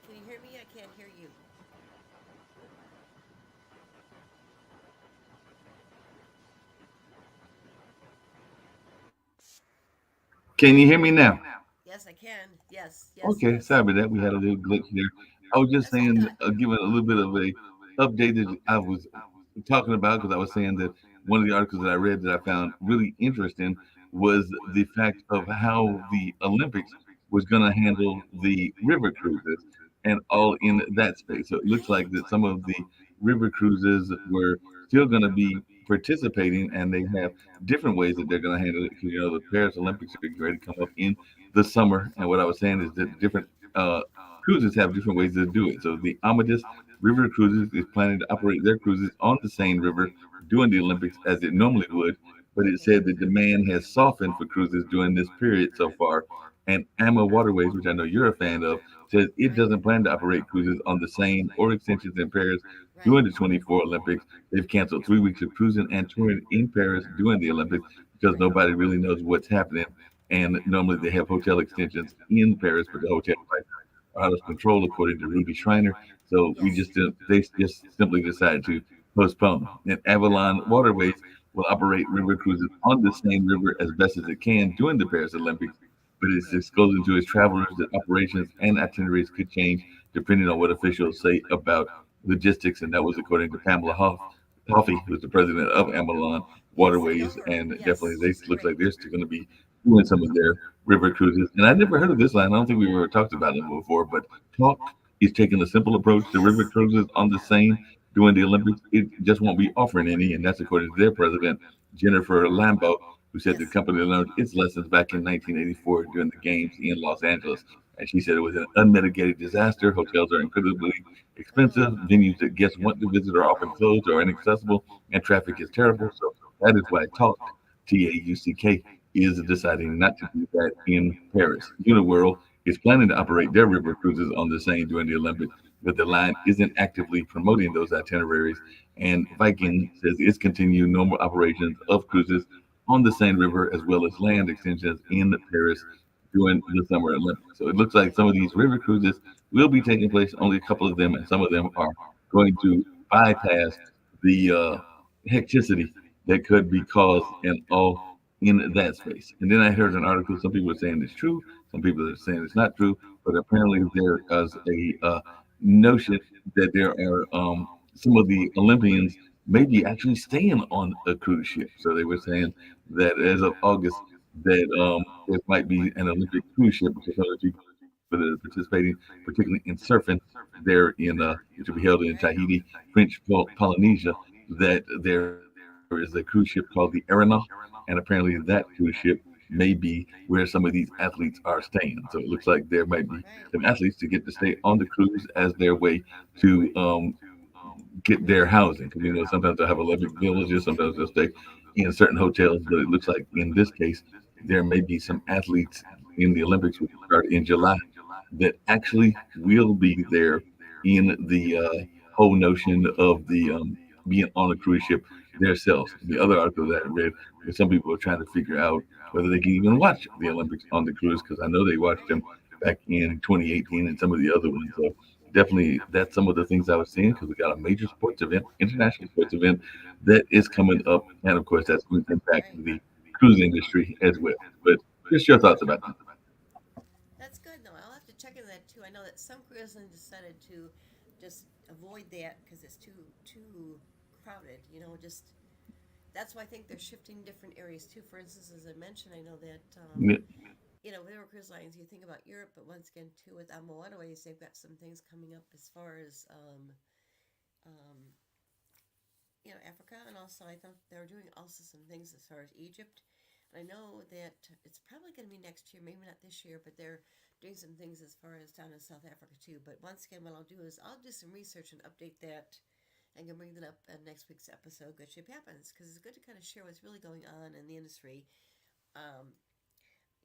Can you hear me? I can't hear you. Can you hear me now? Yes, I can. Yes, yes, Okay, yes. sorry about that. We had a little glitch there. I was just That's okay. saying, giving a little bit of a update that I was talking about because I was saying that one of the articles that I read that I found really interesting was the fact of how the Olympics was going to handle the river cruises and all in that space. So it looks like that some of the river cruises were still going to be participating, and they have different ways that they're going to handle it. Because the Paris Olympics are ready to come up in the summer, and what I was saying is that different uh, cruises have different ways to do it. So the Amadeus River Cruises is planning to operate their cruises on the Seine River during the Olympics as it normally would, but it Okay. said the demand has softened for cruises during this period so far. And AMA Waterways, which I know you're a fan of, says it Right. doesn't plan to operate cruises on the Seine or extensions in Paris Right. during the 24 Olympics. They've canceled 3 weeks of cruising and touring in Paris during the Olympics because Right. nobody really knows what's happening. And normally they have hotel extensions in Paris, but the hotel prices are out of control, according to Ruby Schreiner. So we Yes. just they just simply decided to postpone. And Avalon Waterways will operate river cruises on the same river as best as it can during the Paris Olympics, but it's disclosing to its travelers that operations and itineraries could change depending on what officials say about logistics. And that was according to Pamela Hoffey, who's the president of Avalon Yes, I know Waterways. her. And definitely, Yes, they she's looks like great. they're still going to be doing some of their river cruises. And I never heard of this line. I don't think we've ever talked about them before, but Talk is taking a simple approach to river Yes. cruises on the Seine during the Olympics. It just won't be offering any, and that's according to their president, Jennifer Lambo, who said the Yes. company learned its lessons back in 1984 during the games in Los Angeles. And she said it was an unmitigated disaster. Hotels are incredibly expensive. Oh. Venues that guests want to visit are often closed or inaccessible, and traffic is terrible. So that is why Talk, TAUCK, is deciding not to do that in Paris. Uniworld is planning to operate their river cruises on the Seine during the Olympics, but the line isn't actively promoting those itineraries. And Viking says it's continuing normal operations of cruises on the Seine River as well as land extensions in Paris during the Summer Olympics. So it looks like some of these river cruises will be taking place, only a couple of them, and some of them are going to bypass the hecticity that could be caused and all in that space. And then I heard an article, some people are saying it's true, some people are saying it's not true, but apparently there is a notion that there are some of the Olympians may be actually staying on a cruise ship. So they were saying that as of August, that there might be an Olympic cruise ship because some of the people that are participating, particularly in surfing there in which will be held in Right. Tahiti, French Polynesia, that there is a cruise ship called the Arena, and apparently that cruise ship may be where some of these athletes are staying. So it looks like there might be some Right. athletes to get to stay on the cruise as their way to get their housing. Because sometimes they'll have Olympic villages, sometimes they'll stay in certain hotels. But it looks like in this case, there may be some athletes in the Olympics, which start in July, that actually will be there in the whole notion of the being on a cruise ship themselves. The other article that I read, where some people are trying to figure out whether they can even watch the Olympics on the cruise, because I know they watched them back in 2018 and some of the other ones. So definitely, that's some of the things I was seeing because we got a major sports event, international sports event that is coming up, and of course, that's going to impact Right. the cruise industry as well. But just your thoughts about that. That's good. No, I'll have to check into that too. I know that some cruise lines decided to just avoid that because it's too crowded. Just that's why I think they're shifting different areas too. For instance, as I mentioned, I know that Yeah, river cruise lines. You think about Europe, but once again, too, with Alma Waterways, they've got some things coming up as far as um, Africa, and also I thought they were doing also some things as far as Egypt. And I know that it's probably going to be next year, maybe not this year, but they're doing some things as far as down in South Africa too. But once again, what I'll do is I'll do some research and update that. And can bring that up in next week's episode. Good ship happens because it's good to kind of share what's really going on in the industry. Um,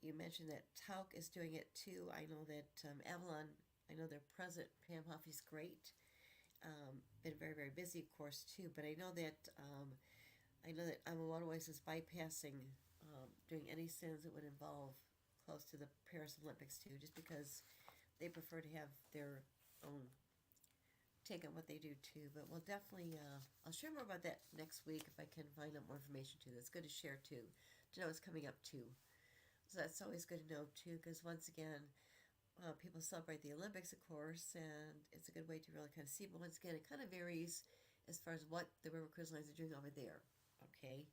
you mentioned that Tauk is doing it too. I know that Avalon. I know their president Pam Huffy's great. Been very very busy, of course, too. But I know that Alma Waterways is bypassing doing any sins that would involve close to the Paris Olympics too, just because they prefer to have their own take on what they do too. But we'll definitely, I'll share more about that next week if I can find out more information too. That's good to share too, to know what's coming up too. So that's always good to know too, because once again, people celebrate the Olympics, of course, and it's a good way to really kind of see. But once again, it kind of varies as far as what the river cruise lines are doing over there. Okay,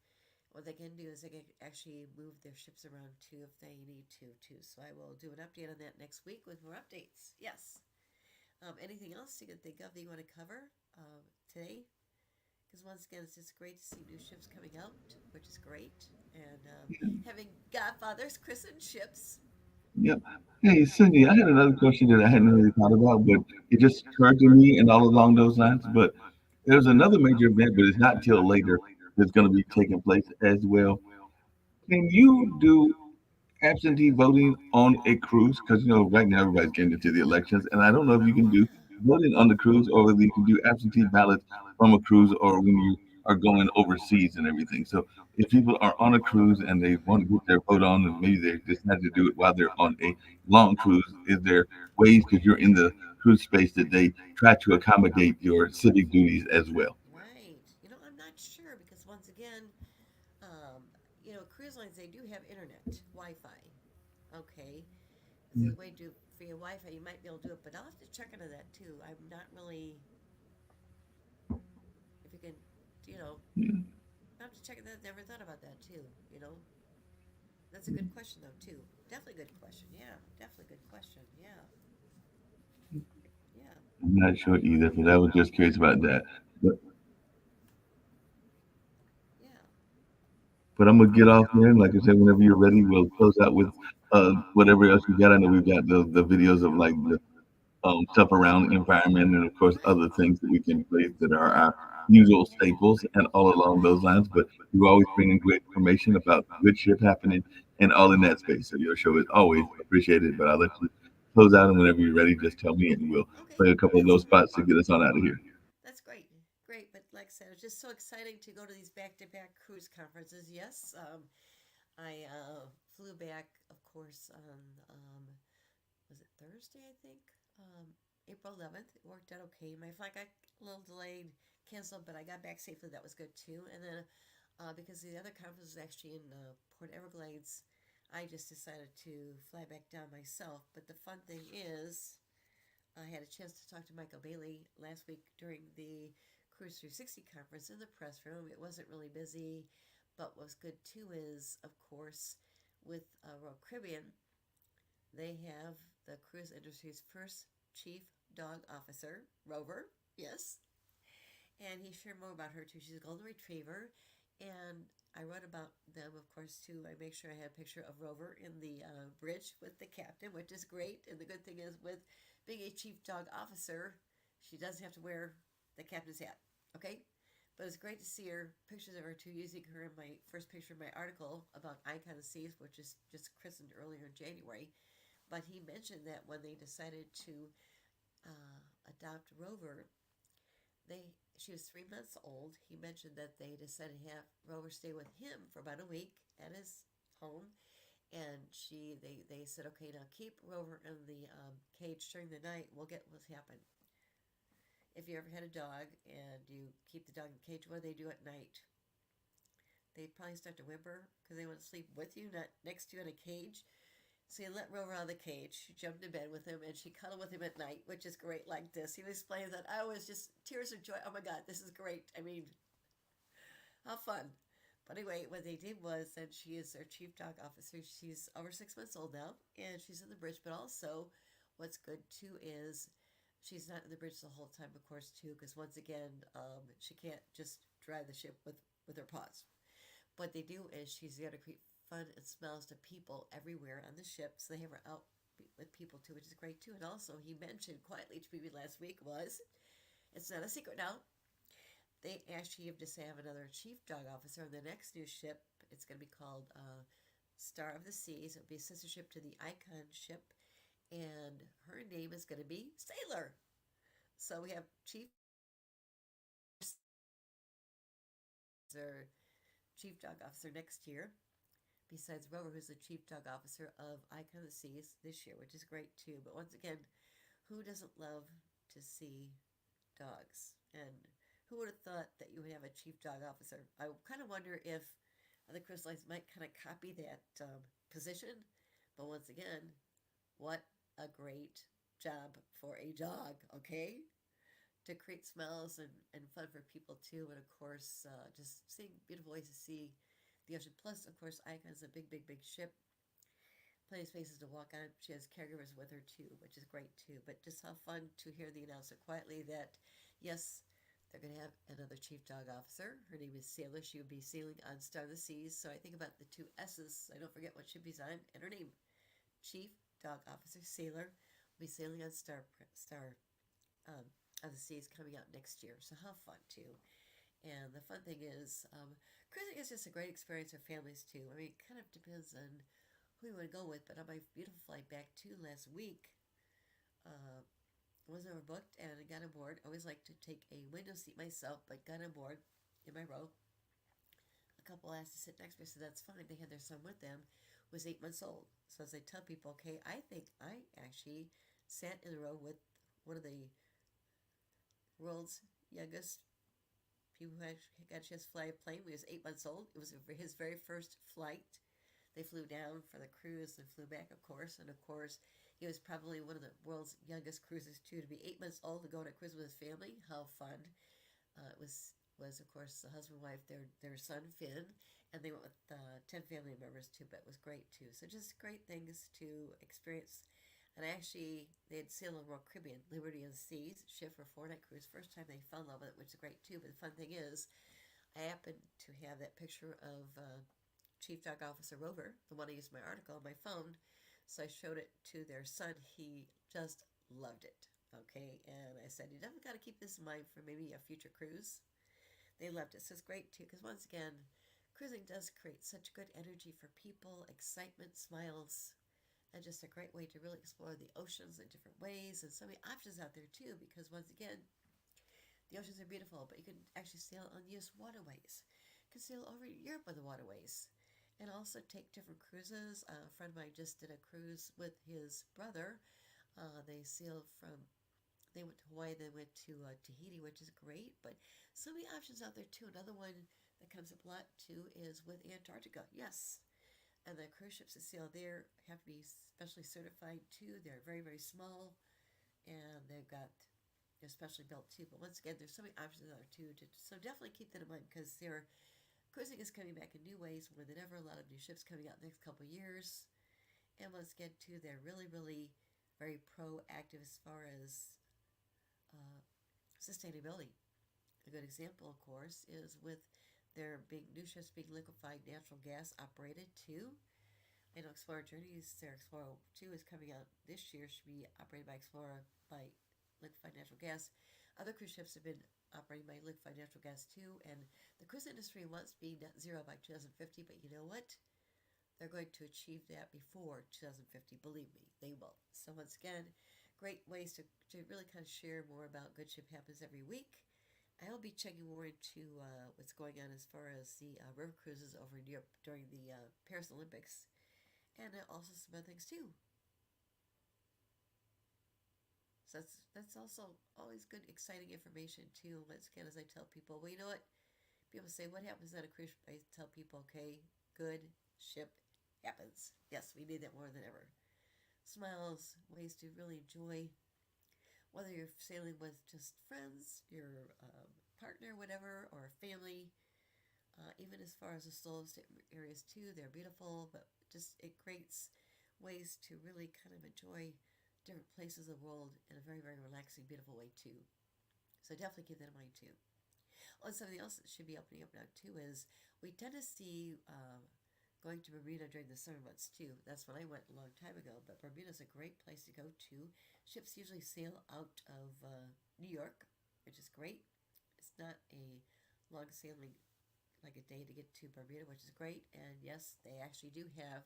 what they can do is they can actually move their ships around too if they need to too. So I will do an update on that next week with more updates. Yes. Anything else you can think of that you want to cover today? Because once again, it's just great to see new ships coming out, which is great, and having godfathers christen ships. Yep. Hey, Cindy, I had another question that I hadn't really thought about, but it just occurred to me and all along those lines. But there's another major event, but it's not until later that's going to be taking place as well. Can you do absentee voting on a cruise? Because right now everybody's getting into the elections, and I don't know if you Oh can do yeah. voting on the cruise, or whether you can do absentee ballots from a cruise, or when you are going overseas and everything. So if people are on a cruise and they want to get their vote on, and maybe they decide to do it while they're on a long cruise, is there ways, because you're in the cruise space, that they try to accommodate your civic duties as well? Right. I'm not sure because once again, um, cruise lines they do have internet, Wi-Fi. Okay, if there's a way to do via Wi-Fi, you might be able to do it, but I'll have to check into that too. I'm not really if you can, you know, Yeah. I have to check that. Never thought about that too. That's a good question though too. Definitely good question. Yeah, definitely good question. Yeah, yeah, I'm not sure either, but I was just curious about that. But yeah. But I'm gonna get off there, and like I said, whenever you're ready, we'll close out with whatever else you got. I know we've got the videos of like the stuff around environment, and of course Right. other things that we can place that are our usual staples, and all along those lines. But you always bringing great information about good shit happening and all in that space. So your show is always appreciated. But I'll let you close out, and whenever you're ready, just tell me, and we'll Okay, play a couple of that's those spots to get us on out of here. that's great, great. But like I said, it's just so exciting to go to these back-to-back cruise conferences. Yes, I flew back, of course, on was it Thursday? I think April 11th. It worked out okay. My flight got a little delayed, canceled, but I got back safely. That was good too. And then because the other conference was actually in Port Everglades, I just decided to fly back down myself. But the fun thing is, I had a chance to talk to Michael Bailey last week during the Cruise 360 conference in the press room. It wasn't really busy, but what's good too is, of course, with Royal Caribbean, they have the cruise industry's first chief dog officer, Rover. Yes, and he shared more about her too. She's a golden retriever, and I wrote about them, of course, too. I make sure I had a picture of Rover in the bridge with the captain, which is great. And the good thing is, with being a chief dog officer, she doesn't have to wear the captain's hat. Okay, but it's great to see her pictures of her too, using her in my first picture of my article about Icon of Seas, which is just christened earlier in January. But he mentioned that when they decided to adopt Rover, they she was 3 months old. He mentioned that they decided to have Rover stay with him for about a week at his home, and they said, okay, now keep Rover in the cage during the night. We'll get what's happened. If you ever had a dog and you keep the dog in the cage, what do they do at night? They probably start to whimper because they want to sleep with you, not next to you in a cage. So you let Rover out of the cage. She jumped in bed with him and she cuddled with him at night, which is great. Like this, he was playing that. I was just tears of joy. Oh my God, this is great. I mean, how fun. But anyway, what they did was, and she is their chief dog officer. She's over 6 months old now, and she's in the bridge. But also, what's good too is she's not in the bridge the whole time, of course, too, because once again, she can't just drive the ship with her paws. What they do is she's there to create fun and smells to people everywhere on the ship. So they have her out with people too, which is great too. And also, he mentioned quietly to me last week was it's not a secret now. They actually have to have another chief dog officer on the next new ship. It's going to be called Star of the Seas. It'll be a sister ship to the Icon ship, and her name is going to be Sailor. So we have chief dog officer next year, besides Rover, who's the chief dog officer of Icon of the Seas this year, which is great too. But once again, who doesn't love to see dogs? And who would have thought that you would have a chief dog officer? I kind of wonder if other cruise lines might kind of copy that position. But once again, what a great job for a dog, okay? To create smells and fun for people too. And of course, just seeing beautiful ways to see the ocean. Plus, of course, Icon's a big, big, big ship. Plenty of spaces to walk on. She has caregivers with her too, which is great too. But just how fun to hear the announcement quietly that, yes, they're going to have another chief dog officer. Her name is Sailor. She would be sailing on Star of the Seas. So I think about the two S's. I don't forget what ship he's on and her name, Chief dog officer sailor. Will be sailing on Star um, of the Seas coming out next year. So how fun too. And the fun thing is, cruising is just a great experience for families too. I mean, it kind of depends on who you want to go with. But on my beautiful flight back to last week, uh, wasn't overbooked and I got aboard. I always like to take a window seat myself, but got aboard in my row. A couple asked to sit next to me, so that's fine. They had their son with them, was 8 months old. So as I tell people, okay, I think I actually sat in the row with one of the world's youngest people who actually got a chance to fly a plane when he was 8 months old. It was his very first flight. They flew down for the cruise and flew back, of course. And of course, he was probably one of the world's youngest cruisers too. To be 8 months old to go on a cruise with his family, how fun! It was of course the husband and wife, their son Finn, and they went with 10 family members too. But it was great too. So just great things to experience. And actually, they had sailed on Royal Caribbean, Liberty of the Seas, ship for a 4-night cruise. First time they fell in love with it, which is great too. But the fun thing is, I happened to have that picture of Chief Dog Officer Rover, the one I used in my article, on my phone. So I showed it to their son. He just loved it. Okay, and I said, you definitely got to keep this in mind for maybe a future cruise. They loved it. So it's great too, because once again, cruising does create such good energy for people, excitement, smiles, and just a great way to really explore the oceans in different ways, and so many options out there too, because once again, the oceans are beautiful, but you can actually sail on U.S. waterways. You can sail over Europe on the waterways, and also take different cruises. A friend of mine just did a cruise with his brother. They went to Hawaii, they went to Tahiti, which is great, but so many options out there too. Another one that comes up a lot too is with Antarctica. Yes. And the cruise ships that sail there have to be specially certified too. They're very, very small, and they've got, they're specially built too. But once again, there's so many options out there too. So definitely keep that in mind, because cruising is coming back in new ways more than ever. A lot of new ships coming out in the next couple of years. And once again too, they're really, really very proactive as far as sustainability. A good example, of course, is with their big new ships being liquefied natural gas operated too. I know Explorer Journeys, their Explorer 2 is coming out this year, should be operated by liquefied natural gas. Other cruise ships have been operating by liquefied natural gas too, and the cruise industry wants to be net zero by 2050, but you know what? They're going to achieve that before 2050, believe me, they will. So once again, great ways to really kind of share more about Good Ship Happens every week. I'll be checking more into what's going on as far as the river cruises over in Europe during the Paris Olympics, and also some other things too. So that's also always good, exciting information too. Once again, as I tell people, well, you know what? People say, what happens on a cruise ship? I tell people, okay, good ship happens. Yes, we need that more than ever. Smiles, ways to really enjoy, whether you're sailing with just friends, your partner, whatever, or family. Even as far as the slopes areas too, they're beautiful, but just it creates ways to really kind of enjoy different places of the world in a very, very relaxing, beautiful way too. So definitely keep that in mind too. Oh, and something else that should be opening up now too is we tend to see going to Bermuda during the summer months too. That's when I went a long time ago, but Bermuda's a great place to go to. Ships usually sail out of New York, which is great. It's not a long sailing, like a day to get to Bermuda, which is great. And yes, they actually do have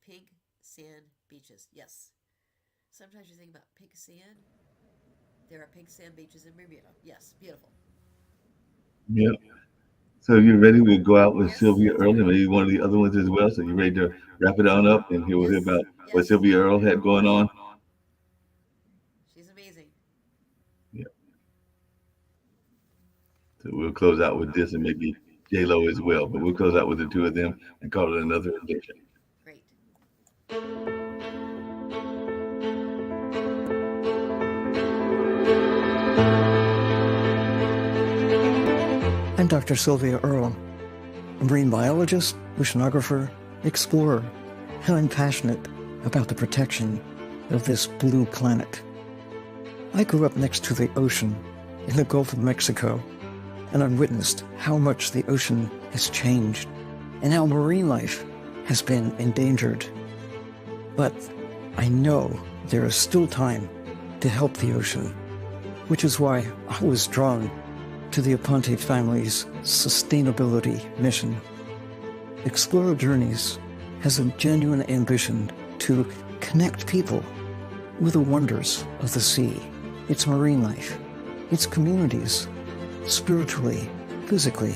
pink sand beaches. Yes. Sometimes you think about pink sand. There are pink sand beaches in Bermuda. Yes, beautiful. Yep. So you're ready? We'll go out with Yes, Sylvia Earle and maybe one of the other ones as well. So you're ready to wrap it on up, and here we'll hear yes, about what yes. Sylvia Earle had going on. She's amazing. Yeah. So we'll close out with this and maybe J Lo as well. But we'll close out with the two of them and call it another edition. Great. I'm Dr. Sylvia Earle, a marine biologist, oceanographer, explorer, and I'm passionate about the protection of this blue planet. I grew up next to the ocean in the Gulf of Mexico, and I've witnessed how much the ocean has changed and how marine life has been endangered. But I know there is still time to help the ocean, which is why I was drawn to the Aponte family's sustainability mission. Explorer Journeys has a genuine ambition to connect people with the wonders of the sea, its marine life, its communities, spiritually, physically,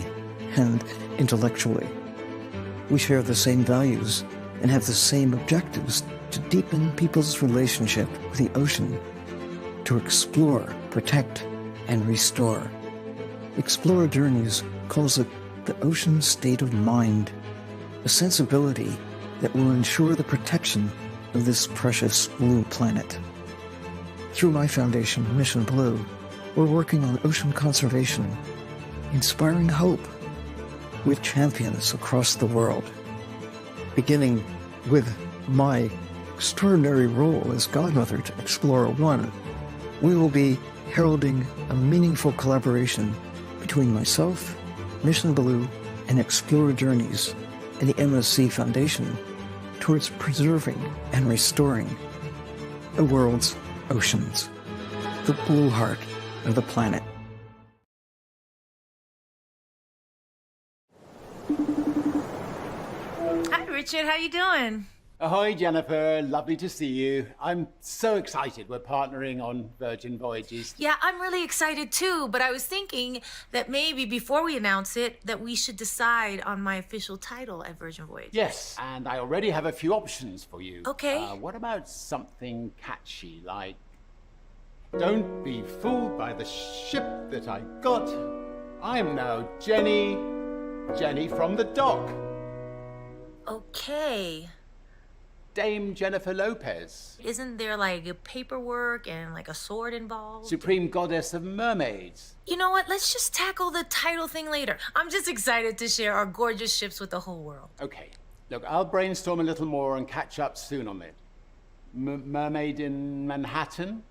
and intellectually. We share the same values and have the same objectives to deepen people's relationship with the ocean, to explore, protect, and restore. Explorer Journeys calls it the ocean state of mind, a sensibility that will ensure the protection of this precious blue planet. Through my foundation, Mission Blue, we're working on ocean conservation, inspiring hope with champions across the world. Beginning with my extraordinary role as godmother to Explorer One, we will be heralding a meaningful collaboration between myself, Mission Blue, and Explorer Journeys and the MSC Foundation towards preserving and restoring the world's oceans, the blue heart of the planet. Hi, Richard. How you doing? Ahoy, Jennifer. Lovely to see you. I'm so excited we're partnering on Virgin Voyages. Yeah, I'm really excited too, but I was thinking that maybe before we announce it, that we should decide on my official title at Virgin Voyages. Yes, and I already have a few options for you. Okay. What about something catchy like, "Don't be fooled by the ship that I got. I'm now Jenny from the dock. Okay. Dame Jennifer Lopez, Isn't there like a paperwork and like a sword involved? Supreme Goddess of Mermaids." You know what? Let's just tackle the title thing later. I'm just excited to share our gorgeous ships with the whole world. Okay, look, I'll brainstorm a little more and catch up soon on it. Mermaid in Manhattan?